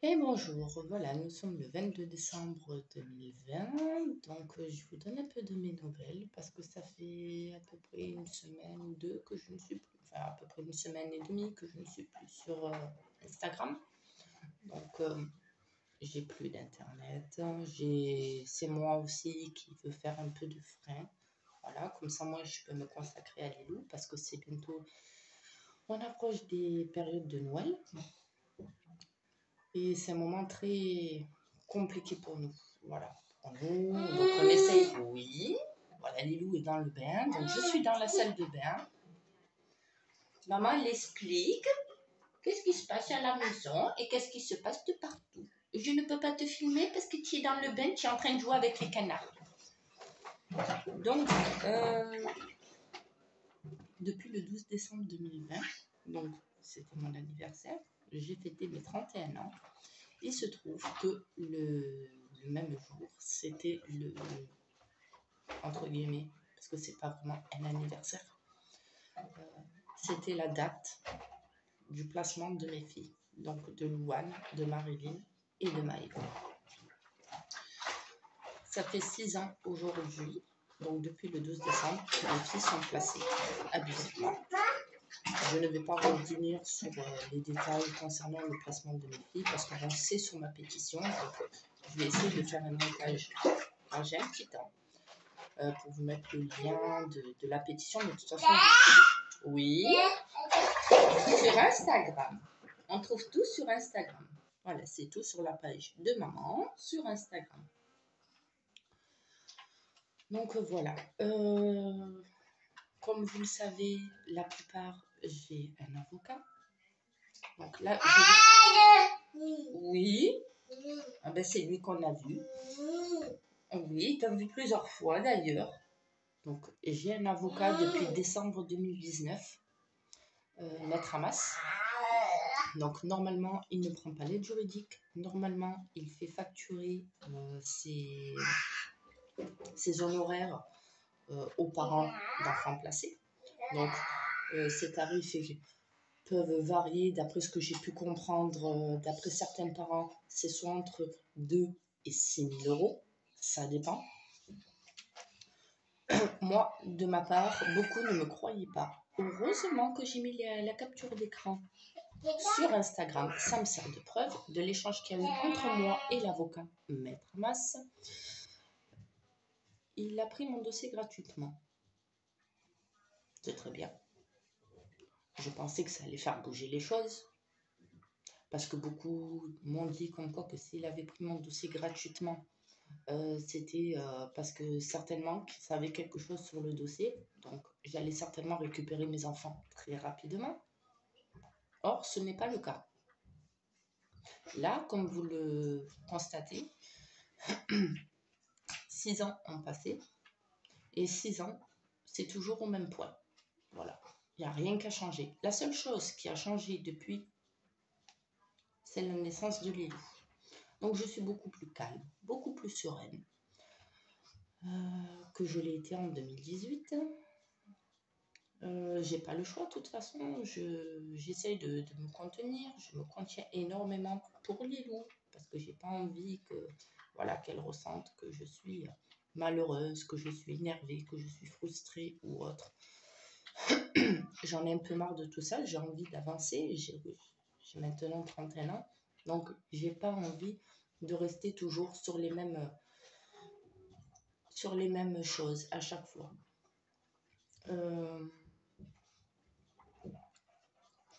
Et bonjour, voilà, nous sommes le 22 décembre 2020, donc je vous donne un peu de mes nouvelles parce que ça fait à peu près une semaine ou deux que je ne suis plus, enfin à peu près une semaine et demie que je ne suis plus sur Instagram. Donc j'ai plus d'internet, c'est moi aussi qui veux faire un peu de frein. Voilà, comme ça moi je peux me consacrer à Lilou parce que c'est bientôt, on approche des périodes de Noël. Et c'est un moment très compliqué pour nous. Voilà. Pour nous, donc on essaye. Oui. Voilà, Lilou est dans le bain. Donc je suis dans la salle de bain. Maman l'explique. Qu'est-ce qui se passe à la maison et qu'est-ce qui se passe de partout. Je ne peux pas te filmer parce que tu es dans le bain, tu es en train de jouer avec les canards. Donc, depuis le 12 décembre 2020, donc c'était mon anniversaire, j'ai fêté mes 31 ans. Il se trouve que le même jour, c'était entre guillemets, parce que c'est pas vraiment un anniversaire, c'était la date du placement de mes filles, donc de Louane, de Marilyn et de Maëva. Ça fait 6 ans aujourd'hui, donc depuis le 12 décembre, que les filles sont placées abusivement. Je ne vais pas revenir sur les détails concernant le placement de mes filles parce qu'on sait sur ma pétition. Donc, je vais essayer de faire un montage quand j'ai un petit temps pour vous mettre le lien de la pétition. De toute façon, oui, sur Instagram. On trouve tout sur Instagram. Voilà, c'est tout sur la page de maman sur Instagram. Donc voilà. Comme vous le savez, la plupart, j'ai un avocat. Donc là, oui. Ah ben, c'est lui qu'on a vu. Oui, t'as vu plusieurs fois d'ailleurs. Donc j'ai un avocat depuis décembre 2019, Maître Hamas. Donc normalement, il ne prend pas l'aide juridique. Normalement, il fait facturer ses honoraires aux parents d'enfants placés. Donc ces tarifs peuvent varier d'après ce que j'ai pu comprendre. D'après certains parents, c'est soit entre 2 et 6 000 euros. Ça dépend. Moi, de ma part, beaucoup ne me croyaient pas. Heureusement que j'ai mis la capture d'écran sur Instagram. Ça me sert de preuve de l'échange qu'il y a eu entre moi et l'avocat Maître Mas. Il a pris mon dossier gratuitement. C'est très bien. Je pensais que ça allait faire bouger les choses. Parce que beaucoup m'ont dit comme quoi que s'il avait pris mon dossier gratuitement, c'était parce que certainement qu'il savait quelque chose sur le dossier. Donc, j'allais certainement récupérer mes enfants très rapidement. Or, ce n'est pas le cas. Là, comme vous le constatez, 6 ans ont passé et 6 ans, c'est toujours au même point. Voilà, il n'y a rien qui a changé. La seule chose qui a changé depuis, c'est la naissance de Lilou. Donc, je suis beaucoup plus calme, beaucoup plus sereine que je l'ai été en 2018. J'ai pas le choix de toute façon, j'essaye de me contenir, je me contiens énormément pour Lilou parce que j'ai pas envie que voilà qu'elle ressente que je suis malheureuse, que je suis énervée, que je suis frustrée ou autre. J'en ai un peu marre de tout ça, j'ai envie d'avancer, j'ai maintenant 31 ans, donc j'ai pas envie de rester toujours sur les mêmes choses à chaque fois.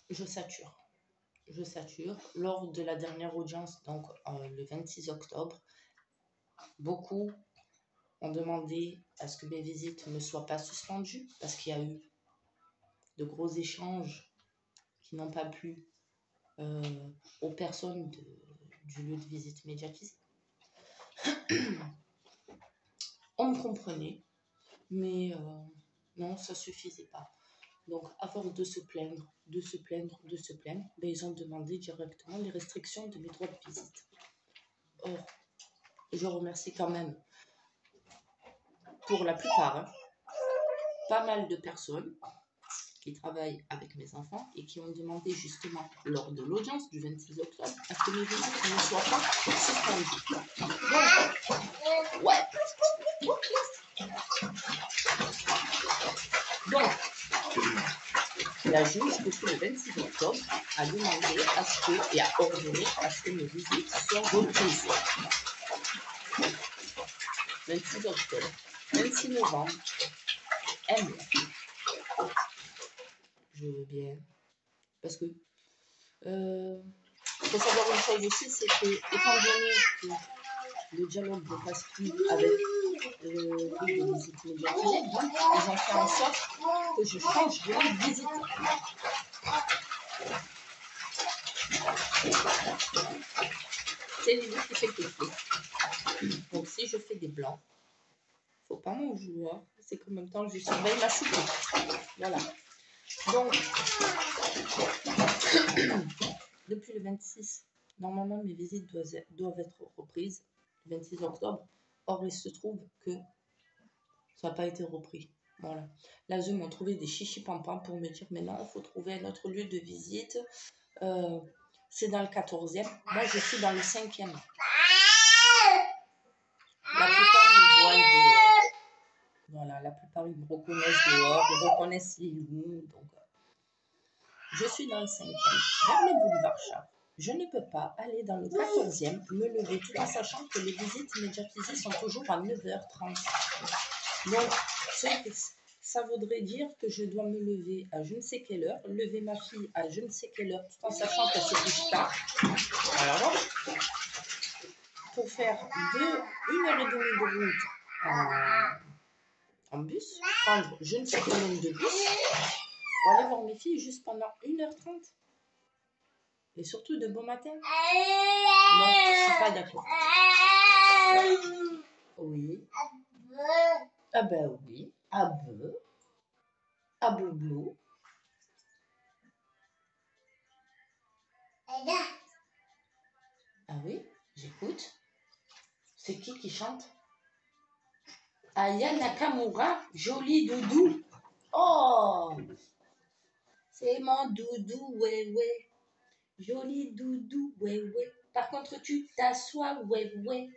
Je sature. Lors de la dernière audience, donc le 26 octobre, beaucoup ont demandé à ce que mes visites ne soient pas suspendues parce qu'il y a eu de gros échanges qui n'ont pas plu aux personnes du lieu de visite médiatisé. On me comprenait, mais non, ça ne suffisait pas. Donc, à force de se plaindre, ben, ils ont demandé directement les restrictions de mes droits de visite. Or, je remercie quand même, pour la plupart, pas mal de personnes qui travaillent avec mes enfants et qui ont demandé justement lors de l'audience du 26 octobre à ce que mes visites ne soient pas suspendues. Donc, ouais. Donc, la juge, depuis le 26 octobre, a demandé à ce que, et a ordonné à ce que mes visites soient reprises. 26 octobre, 26 novembre, M. Je veux bien. Parce que, faut savoir une chose aussi, c'est que, étant donné que le dialogue ne passe plus avec le groupe de visite médiatisée, donc ils ont fait en sorte que je change de visite. C'est l'idée qui fait que je fais. Donc si je fais des blancs, faut pas m'en vouloir. C'est qu'en même temps, je surveille ma soupe. Voilà. Donc, depuis le 26, normalement, mes visites doivent être reprises le 26 octobre. Or, il se trouve que ça n'a pas été repris. Voilà. Là, ils m'ont trouvé des chichis-pampans pour me dire, mais non, il faut trouver un autre lieu de visite. C'est dans le 14e. Moi, je suis dans le 5e. La plupart me voient dehors. Voilà, la plupart, ils me reconnaissent dehors. Ils reconnaissent les loups. Donc, je suis dans le 5e, vers le boulevard Charles. Je ne peux pas aller dans le 14e, me lever tout en sachant que les visites médiatisées sont toujours à 9h30. Donc, ça voudrait dire que je dois me lever à je ne sais quelle heure, lever ma fille à je ne sais quelle heure, tout en sachant qu'elle se couche tard. Alors, pour faire 1h30 de route en bus, prendre je ne sais combien de bus, pour aller voir mes filles juste pendant 1h30. Et surtout de bon matin. Non, je ne suis pas d'accord. Oui. Ah ben oui. Ah ben. Ah blou. Ah oui, j'écoute. C'est qui chante? Aya Nakamura, joli doudou. Oh, c'est mon doudou, ouais, ouais. Joli doudou, ouais, ouais. Par contre, tu t'assois, ouais, ouais.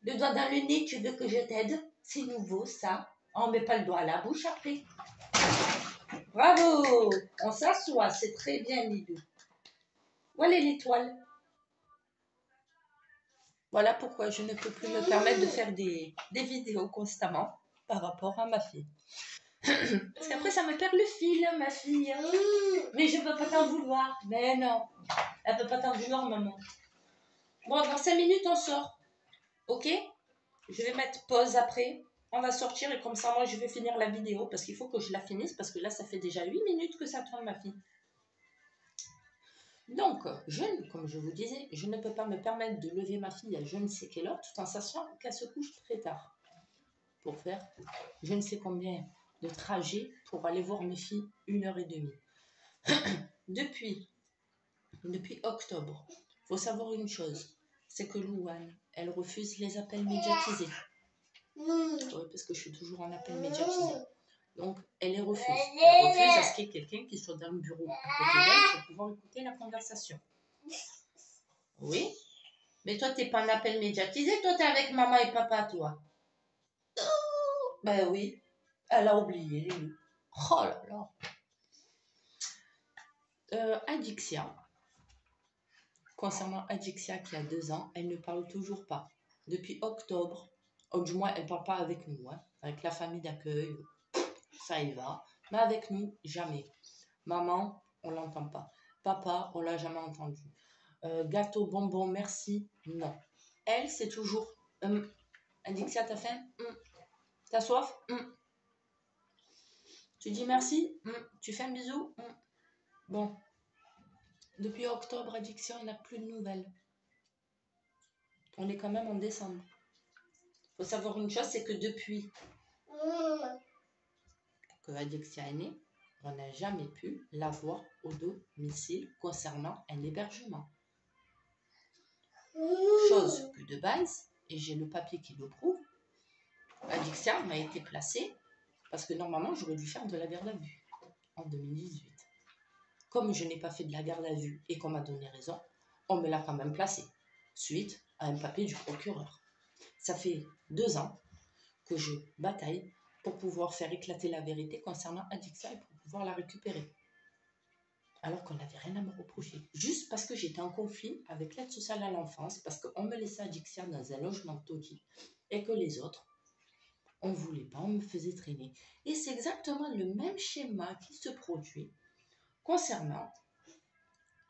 Le doigt dans le nez, tu veux que je t'aide? C'est nouveau, ça. On met pas le doigt à la bouche après. Bravo! On s'assoit, c'est très bien, Lidou. Voilà l'étoile. Voilà pourquoi je ne peux plus me permettre de faire des vidéos constamment par rapport à ma fille. Parce qu'après, ça me perd le fil, ma fille. Mais je ne peux pas t'en vouloir. Mais non, elle ne peut pas t'en vouloir, maman. Bon, dans 5 minutes, on sort. Ok? Je vais mettre pause après. On va sortir et comme ça, moi, je vais finir la vidéo parce qu'il faut que je la finisse parce que là, ça fait déjà 8 minutes que ça tourne, ma fille. Donc, comme je vous disais, je ne peux pas me permettre de lever ma fille à je ne sais quelle heure tout en sachant qu'elle se couche très tard pour faire je ne sais combien de trajets pour aller voir mes filles 1h30. Depuis octobre, il faut savoir une chose, c'est que Louane, elle refuse les appels médiatisés. Oui, parce que je suis toujours en appel médiatisé. Donc, elle les refuse. Elle refuse à ce qu'il y ait quelqu'un qui soit dans le bureau à côté d'elle pour pouvoir écouter la conversation. Oui. Mais toi, tu n'es pas en appel médiatisé. Toi, tu es avec maman et papa, toi. Ben oui. Elle a oublié. Oh là là. Adixia. Concernant Adixia qui a 2 ans, elle ne parle toujours pas. Depuis octobre. Ou du moins, elle ne parle pas avec nous. Hein. Avec la famille d'accueil, ça y va. Mais avec nous, jamais. Maman, on ne l'entend pas. Papa, on ne l'a jamais entendu. Gâteau, bonbon, merci. Non. Elle, c'est toujours... Adixia, t'as faim? T'as soif? Tu dis merci? Tu fais un bisou? Bon. Depuis octobre, Adixia, on n'a plus de nouvelles. On est quand même en décembre. Il faut savoir une chose, c'est que depuis que Adixia est née, on n'a jamais pu la voir au domicile concernant un hébergement. Chose que de base, et j'ai le papier qui le prouve, Adixia m'a été placée parce que normalement, j'aurais dû faire de la garde à vue. en 2018. Comme je n'ai pas fait de la garde à vue et qu'on m'a donné raison, on me l'a quand même placé, suite à un papier du procureur. Ça fait 2 ans que je bataille pour pouvoir faire éclater la vérité concernant Adixia et pour pouvoir la récupérer. Alors qu'on n'avait rien à me reprocher. Juste parce que j'étais en conflit avec l'aide sociale à l'enfance, parce qu'on me laissait Adixia dans un logement taudis et que les autres, on ne voulait pas, on me faisait traîner. Et c'est exactement le même schéma qui se produit concernant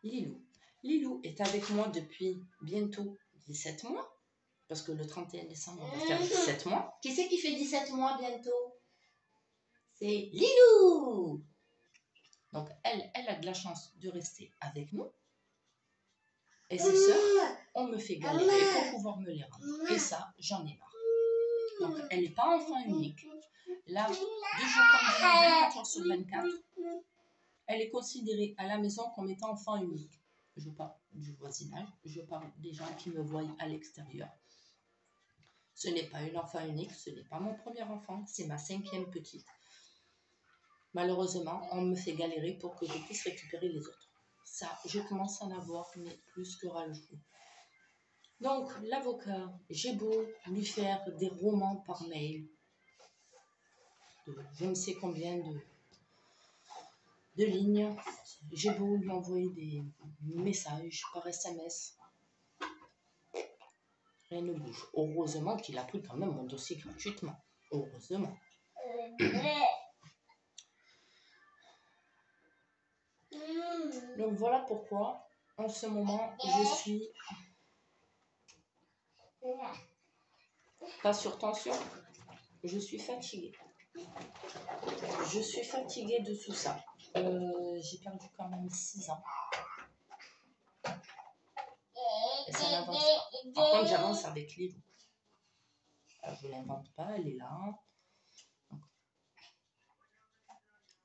Lilou. Lilou est avec moi depuis bientôt 17 mois, parce que le 31 décembre, on va faire 17 mois. Qui c'est qui fait 17 mois bientôt? C'est Lilou! Donc, elle a de la chance de rester avec nous. Et ses sœurs, on me fait galérer pour pouvoir me les rendre. Et ça, j'en ai marre. Donc, elle n'est pas enfant unique. Là, 2 jours comme jour, 24 heures sur 24, elle est considérée à la maison comme étant enfant unique. Je parle du voisinage, je parle des gens qui me voient à l'extérieur. Ce n'est pas une enfant unique, ce n'est pas mon premier enfant, c'est ma 5e petite. Malheureusement, on me fait galérer pour que je puisse récupérer les autres. Ça, je commence à en avoir, mais plus que ras-le-chou. Donc, l'avocat, j'ai beau lui faire des romans par mail, je ne sais combien de lignes, j'ai beau lui envoyer des messages par SMS, rien ne bouge. Heureusement qu'il a pris quand même mon dossier gratuitement. Heureusement. Donc voilà pourquoi, en ce moment, je suis pas sur tension, je suis fatiguée. Je suis fatiguée de tout ça. J'ai perdu quand même 6 ans. Et ça n'avance pas. Par contre, j'avance avec Lilou. Je ne l'invente pas, elle est là. Donc,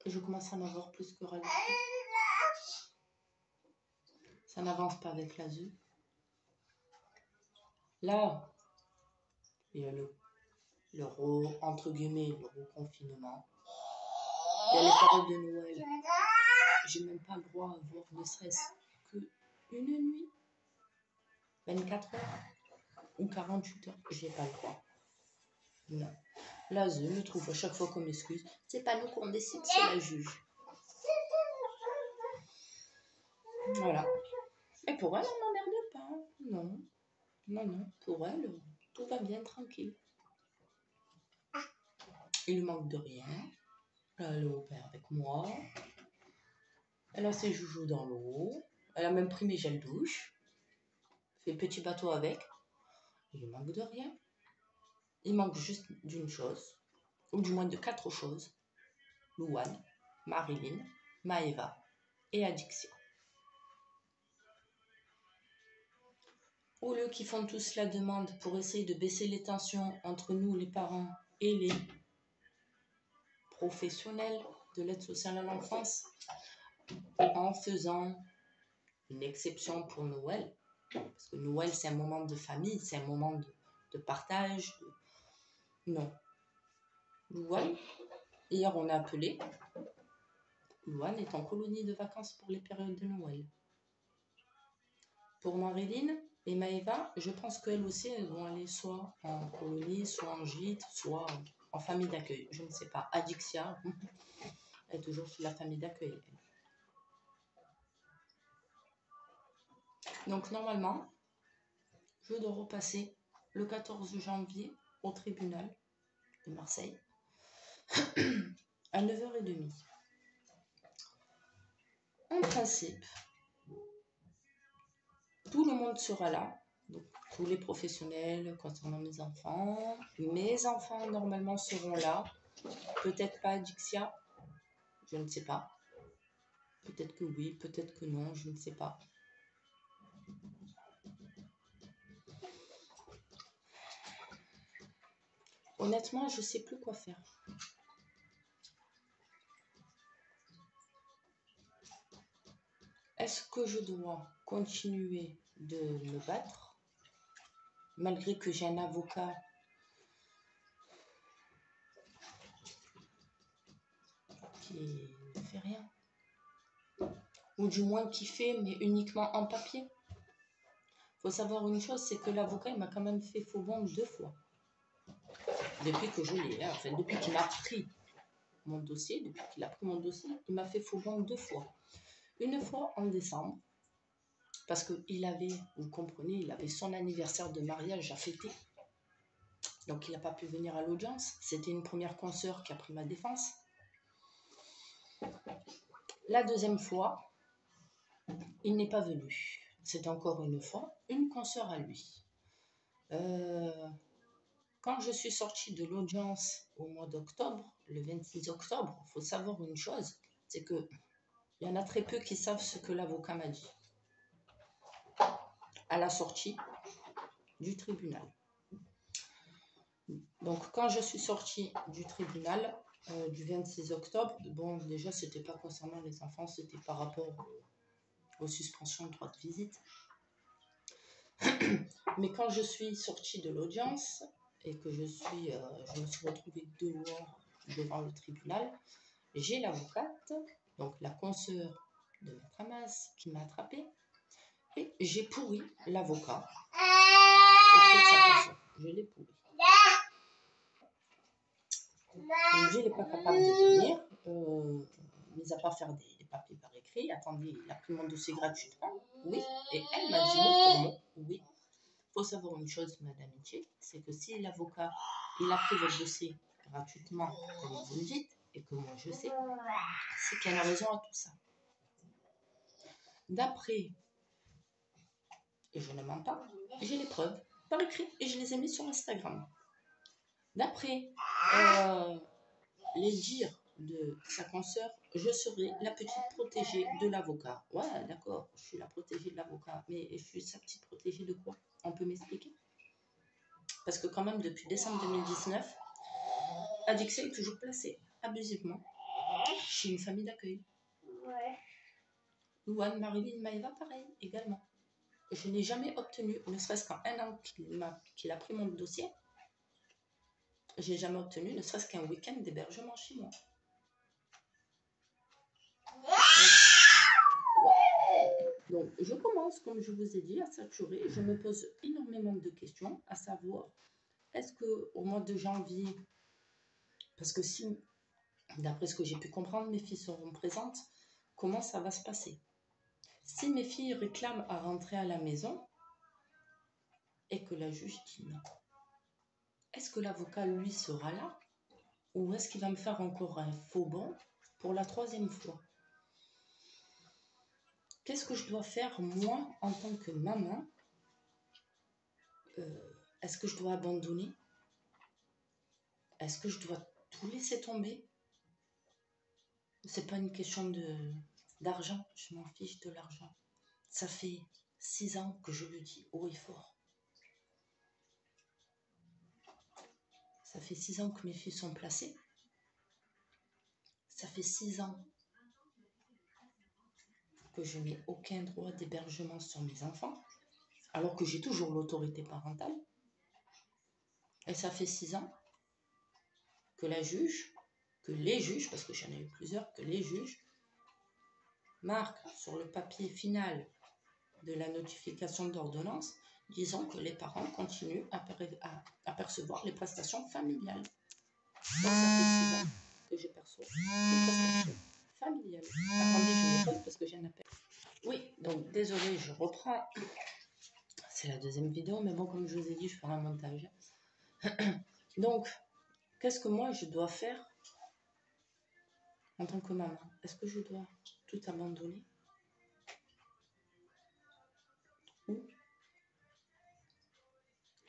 je commence à en avoir plus que ras-le-bol. Ça n'avance pas avec l'ASU. Là, il y a entre guillemets, le reconfinement. Il y a les périodes de Noël. J'ai même pas le droit à avoir ne serait-ce qu'une nuit. 24 heures ou 48 heures. J'ai pas le droit. Non. L'ASE me trouve à chaque fois comme excuse. C'est pas nous qu'on décide, c'est la juge. Voilà. Et pour elle, on n'emmerde pas. Non. Non, non. Pour elle, tout va bien, tranquille. Il lui manque de rien. Elle est au père avec moi. Elle a ses joujoux dans l'eau. Elle a même pris mes gels douche. Fait petit bateau avec. Il lui manque de rien. Il manque juste d'une chose. Ou du moins de 4 choses. Louane, Marilyn, Maëva et Adixia. Au lieu qu'ils font tous la demande pour essayer de baisser les tensions entre nous, les parents, et les professionnels de l'aide sociale à l'enfance, en faisant une exception pour Noël, parce que Noël, c'est un moment de famille, c'est un moment de partage. Non. Louane, hier on a appelé, Louane est en colonie de vacances pour les périodes de Noël. Pour Marilyn et Maëva, je pense qu'elles aussi, elles vont aller soit en colonie, soit en gîte, soit en famille d'accueil. Je ne sais pas. Adixia est toujours sur la famille d'accueil. Donc normalement, je dois repasser le 14 janvier au tribunal de Marseille à 9h30. En principe, tout le monde sera là. Donc, tous les professionnels concernant mes enfants. Mes enfants, normalement, seront là. Peut-être pas Adixia. Je ne sais pas. Peut-être que oui, peut-être que non, je ne sais pas. Honnêtement, je ne sais plus quoi faire. Est-ce que je dois continuer de me battre, malgré que j'ai un avocat qui fait rien. Ou du moins qui fait, mais uniquement en papier. Il faut savoir une chose, c'est que l'avocat, il m'a quand même fait faux bon 2 fois. Depuis que je l'ai, hein, enfin, depuis qu'il m'a pris mon dossier, depuis qu'il a pris mon dossier, il m'a fait faux bon 2 fois. Une fois en décembre, parce qu'il avait, vous comprenez, il avait son anniversaire de mariage à fêter. Donc il n'a pas pu venir à l'audience. C'était une première consoeur qui a pris ma défense. La deuxième fois, il n'est pas venu. C'est encore une fois une consoeur à lui. Quand je suis sortie de l'audience au mois d'octobre, le 26 octobre, il faut savoir une chose, c'est qu'il y en a très peu qui savent ce que l'avocat m'a dit. À la sortie du tribunal. Donc, quand je suis sortie du tribunal du 26 octobre, bon, déjà, ce n'était pas concernant les enfants, c'était par rapport aux suspensions de droit de visite. Mais quand je suis sortie de l'audience et que je me suis retrouvée devant le tribunal, j'ai l'avocate, donc la consoeur de Maître Hamas, qui m'a attrapée, et j'ai pourri l'avocat auprès de sa consoeur. Je l'ai pourri. Je n'est pas capable de venir, mis à part faire des papiers par écrit. Attendez, il a pris mon dossier gratuitement. Oui. Et elle m'a dit mot pour mot. Oui. Il faut savoir une chose, Madame Miché, c'est que si l'avocat, il a pris votre dossier gratuitement, comme vous le dites, et que moi je sais, c'est qu'il y a une raison à tout ça. D'après, et je ne mens pas, j'ai les preuves par écrit et je les ai mis sur Instagram. D'après les dires de sa consoeur, je serai la petite protégée de l'avocat. Ouais, d'accord, je suis la protégée de l'avocat, mais je suis sa petite protégée de quoi? On peut m'expliquer? Parce que quand même, depuis décembre 2019, Adixé est toujours placé abusivement chez une famille d'accueil. Ouais. Louane, Marilyn, Maëva, pareil, également. Je n'ai jamais obtenu, ne serait-ce qu'en un an qu'il a pris mon dossier, j'ai jamais obtenu, ne serait-ce qu'un week-end d'hébergement chez moi. Donc, je commence, comme je vous ai dit, à saturer. Je me pose énormément de questions, à savoir, est-ce qu'au mois de janvier, parce que si, d'après ce que j'ai pu comprendre, mes filles seront présentes, comment ça va se passer? Si mes filles réclament à rentrer à la maison et que la juge dit non, est-ce que l'avocat, lui, sera là? Ou est-ce qu'il va me faire encore un faux bon pour la 3e fois? Qu'est-ce que je dois faire, moi, en tant que maman? Est-ce que je dois abandonner? Est-ce que je dois tout laisser tomber? C'est pas une question d'argent, je m'en fiche de l'argent. Ça fait 6 ans que je le dis haut et fort. Ça fait 6 ans que mes filles sont placées. Ça fait 6 ans que je n'ai aucun droit d'hébergement sur mes enfants, alors que j'ai toujours l'autorité parentale. Et ça fait 6 ans que les juges, parce que j'en ai eu plusieurs, que les juges marquent sur le papier final de la notification d'ordonnance, disant que les parents continuent à percevoir les prestations familiales. Donc ça fait 6 ans que je perçois les prestations familiales. Attendez, je me pose parce que j'ai un appel. Oui, donc désolé, je reprends. C'est la 2e vidéo, mais bon, comme je vous ai dit, je ferai un montage. Donc, qu'est-ce que moi je dois faire en tant que maman? Est-ce que je dois tout abandonner? Ou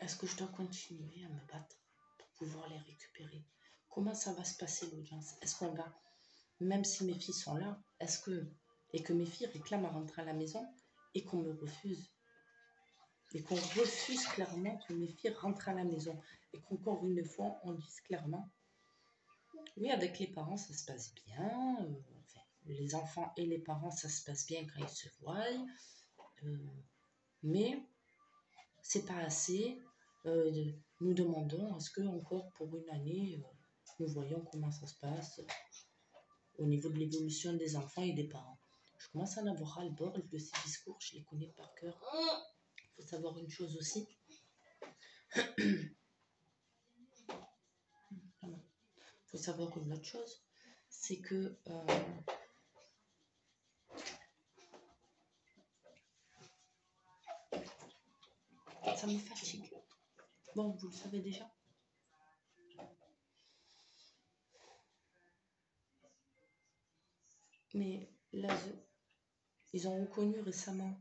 est-ce que je dois continuer à me battre pour pouvoir les récupérer? Comment ça va se passer l'audience? Est-ce qu'on va, même si mes filles sont là, et que mes filles réclament à rentrer à la maison et qu'on me refuse? Et qu'on refuse clairement que mes filles rentrent à la maison. Et qu'encore une fois, on dise clairement, oui, avec les parents, ça se passe bien. Enfin, les enfants et les parents, ça se passe bien quand ils se voient. Mais c'est pas assez. Nous demandons, est-ce que encore pour une année, nous voyons comment ça se passe? au niveau de l'évolution des enfants et des parents. Je commence à en avoir ras-le-bol de ces discours, je les connais par cœur. Il faut savoir une chose aussi. Il faut savoir une autre chose, c'est que ça me fatigue. Bon, vous le savez déjà. Mais là, ils ont reconnu récemment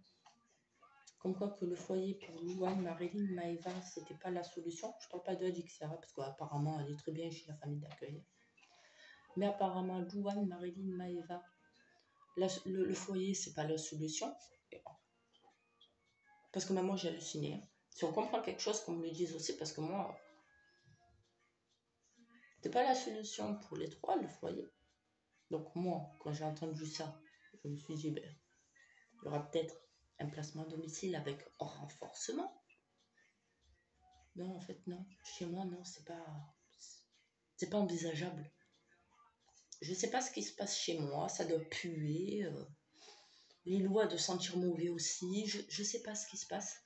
comme quoi que le foyer pour Louane, Marilyn, Maëva, c'était pas la solution. Je parle pas de Adixia, parce qu'apparemment, elle est très bien chez la famille d'accueil. Mais apparemment, Louane, Marilyn, Maëva, le foyer, c'est pas la solution. Parce que même moi, j'ai halluciné. Hein. Si on comprend quelque chose, qu'on me le dise aussi, parce que moi, c'est pas la solution pour les trois, le foyer. Donc moi, quand j'ai entendu ça, je me suis dit, ben, il y aura peut-être un placement à domicile avec renforcement. Non, en fait, non. Chez moi, non, c'est pas envisageable. Je sais pas ce qui se passe chez moi, ça doit puer. Lilou a de sentir mauvais aussi, je sais pas ce qui se passe.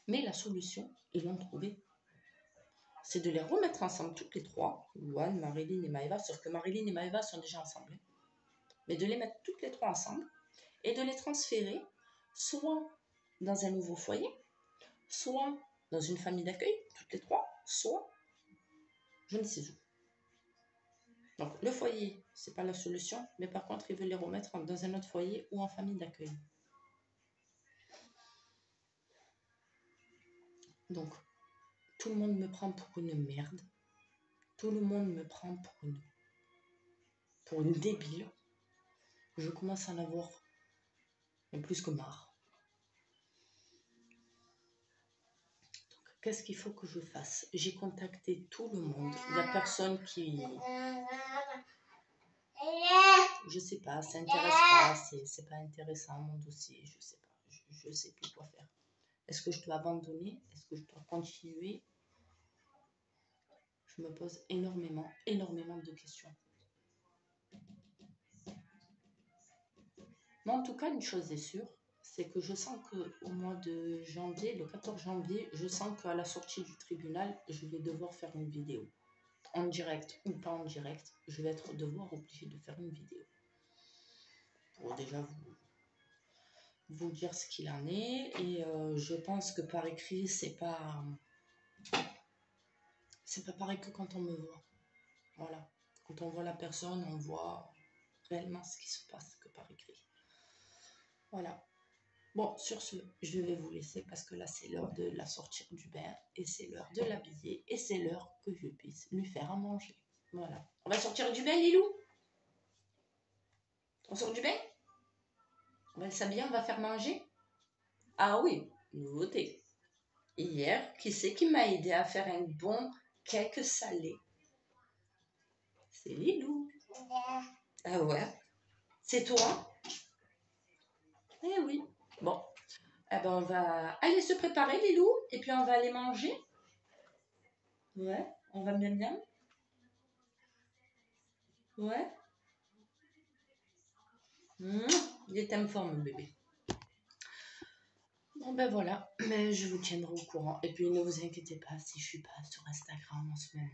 Mais la solution, ils l'ont trouvée. C'est de les remettre ensemble toutes les trois, Louane, Marilyn et Maëva, sauf que Marilyn et Maëva sont déjà ensemble. Mais de les mettre toutes les trois ensemble et de les transférer soit dans un nouveau foyer, soit dans une famille d'accueil, toutes les trois, soit je ne sais où. Donc le foyer, c'est pas la solution, mais par contre, ils veulent les remettre dans un autre foyer ou en famille d'accueil. Donc, tout le monde me prend pour une merde. Tout le monde me prend pour une débile. Je commence à en avoir plus que marre. Donc, qu'est-ce qu'il faut que je fasse? J'ai contacté tout le monde. Il n'y a personne qui... Je sais pas, ça intéresse pas, c'est pas intéressant mon dossier, je sais pas, je sais plus quoi faire. Est-ce que je dois abandonner? Est-ce que je dois continuer? Je me pose énormément de questions. Mais en tout cas, une chose est sûre, c'est que je sens qu'au mois de janvier, le 14 janvier, je sens qu'à la sortie du tribunal, je vais devoir faire une vidéo. En direct ou pas en direct, je vais devoir obligée de faire une vidéo. Pour déjà vous dire ce qu'il en est. Et je pense que par écrit, c'est pas pareil que quand on me voit. Voilà. Quand on voit la personne, on voit réellement ce qui se passe que par écrit. Voilà. Bon, sur ce, je vais vous laisser parce que là, c'est l'heure de la sortir du bain et c'est l'heure de l'habiller et c'est l'heure que je puisse lui faire à manger. Voilà. On va sortir du bain, Lilou? On sort du bain? On va s'habiller, on va faire manger? Ah oui, nouveauté. Hier, qui c'est qui m'a aidé à faire un bon cake salé? C'est Lilou. Ah ouais? C'est toi? Eh oui. Bon. Eh ben, on va aller se préparer, Lilou, et puis on va aller manger. Ouais, on va bien bien. Ouais. Il est en forme, bébé. Bon ben voilà, mais je vous tiendrai au courant. Et puis ne vous inquiétez pas si je suis pas sur Instagram en ce moment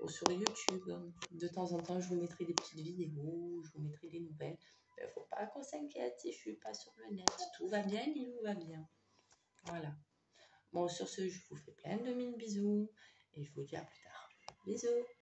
ou sur YouTube. De temps en temps, je vous mettrai des petites vidéos, je vous mettrai des nouvelles. Il ne faut pas qu'on s'inquiète si je suis pas sur le net. Tout va bien, Lilou va bien. Voilà. Bon, sur ce, je vous fais plein de mille bisous et je vous dis à plus tard. Bisous.